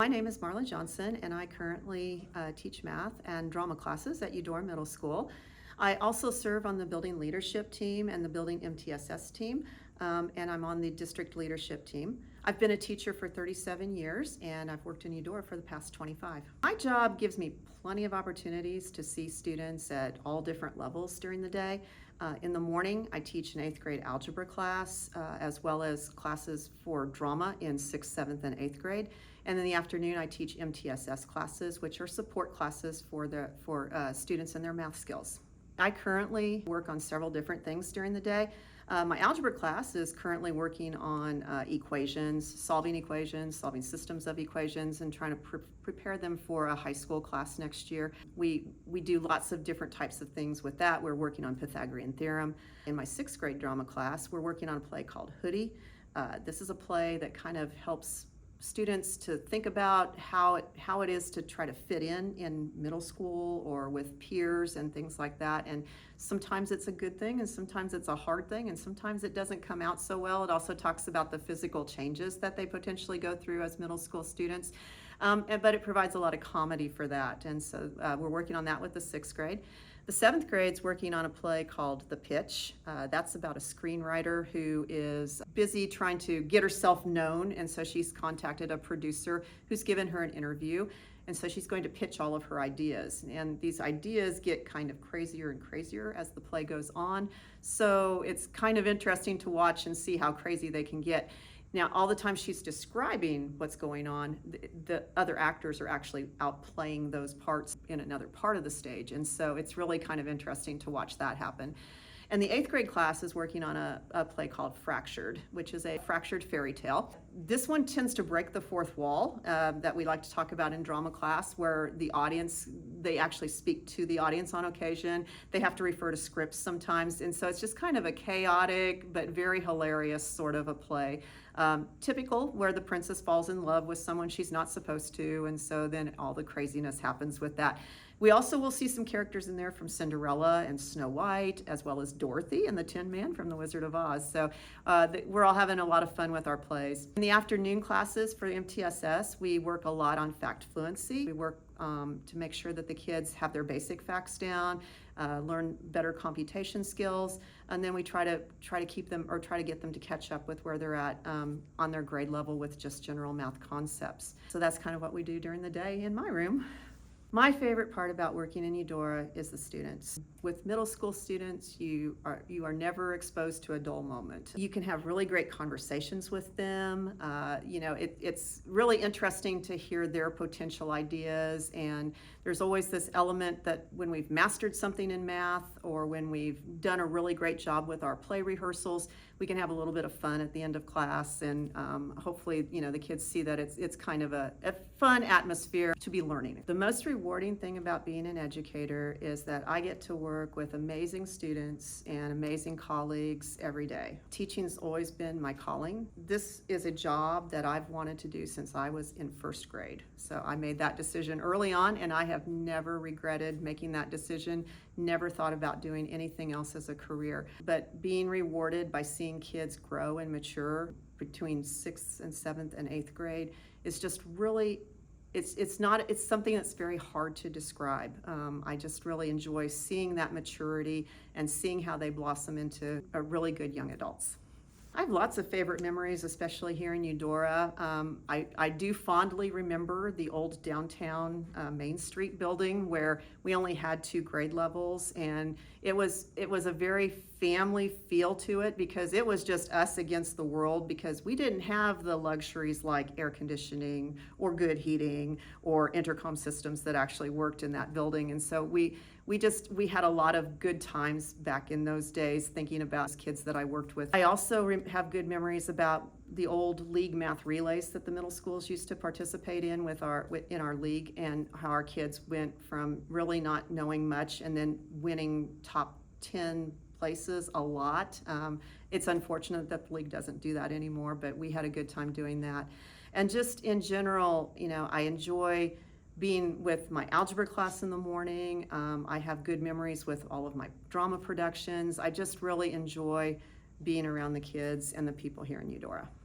My name is Marla Johnson, and I currently teach math and drama classes at Eudora Middle School. I also serve on the building leadership team and the building MTSS team, and I'm on the district leadership team. I've been a teacher for 37 years, and I've worked in Eudora for the past 25. My job gives me plenty of opportunities to see students at all different levels during the day. In the morning, I teach an 8th grade algebra class, as well as classes for drama in 6th, 7th, and 8th grade. And in the afternoon, I teach MTSS classes, which are support classes for students and their math skills. I currently work on several different things during the day. My algebra class is currently working on solving systems of equations, and trying to prepare them for a high school class next year. We do lots of different types of things with that. We're working on Pythagorean theorem. In my 6th grade drama class, we're working on a play called Hoodie. This is a play that kind of helps students to think about how it is to try to fit in middle school or with peers and things like that. And sometimes it's a good thing, and sometimes it's a hard thing, and sometimes it doesn't come out so well. It also talks about the physical changes that they potentially go through as middle school students. But it provides a lot of comedy for that. And so we're working on that with the 6th grade. The 7th grade's working on a play called The Pitch. That's about a screenwriter who is busy trying to get herself known, and so she's contacted a producer who's given her an interview, and so she's going to pitch all of her ideas. And these ideas get kind of crazier and crazier as the play goes on, so it's kind of interesting to watch and see how crazy they can get. Now, all the time she's describing what's going on, the other actors are actually out playing those parts in another part of the stage. And so it's really kind of interesting to watch that happen. And the 8th grade class is working on a play called Fractured, which is a fractured fairy tale. This one tends to break the fourth wall that we like to talk about in drama class, where they actually speak to the audience on occasion. They have to refer to scripts sometimes. And so it's just kind of a chaotic but very hilarious sort of a play. Typical, where the princess falls in love with someone she's not supposed to, and so then all the craziness happens with that. We also will see some characters in there from Cinderella and Snow White, as well as Dorothy and the Tin Man from The Wizard of Oz. So we're all having a lot of fun with our plays. In the afternoon classes for MTSS, we work a lot on fact fluency. We work to make sure that the kids have their basic facts down, learn better computation skills, and then we try to keep them, or try to get them to catch up with where they're at on their grade level with just general math concepts. So that's kind of what we do during the day in my room. My favorite part about working in Eudora is the students. With middle school students, you are never exposed to a dull moment. You can have really great conversations with them. It's really interesting to hear their potential ideas, and there's always this element that when we've mastered something in math, or when we've done a really great job with our play rehearsals, we can have a little bit of fun at the end of class, and hopefully the kids see that it's kind of a fun atmosphere to be learning. The most rewarding thing about being an educator is that I get to work with amazing students and amazing colleagues every day. Teaching's always been my calling. This is a job that I've wanted to do since I was in 1st grade. So I made that decision early on, and I have never regretted making that decision, never thought about doing anything else as a career. But being rewarded by seeing kids grow and mature between 6th and 7th and 8th grade is just really, it's something that's very hard to describe. I just really enjoy seeing that maturity and seeing how they blossom into a really good young adults. I have lots of favorite memories, especially here in Eudora. I do fondly remember the old downtown Main Street building, where we only had 2 grade levels, and it was a very family feel to it, because it was just us against the world, because we didn't have the luxuries like air conditioning or good heating or intercom systems that actually worked in that building. And so we had a lot of good times back in those days, thinking about kids that I worked with. I also have good memories about the old league math relays that the middle schools used to participate in in our league, and how our kids went from really not knowing much and then winning top 10 places a lot. It's unfortunate that the league doesn't do that anymore, but we had a good time doing that. And just in general, I enjoy being with my algebra class in the morning. I have good memories with all of my drama productions. I just really enjoy being around the kids and the people here in Eudora.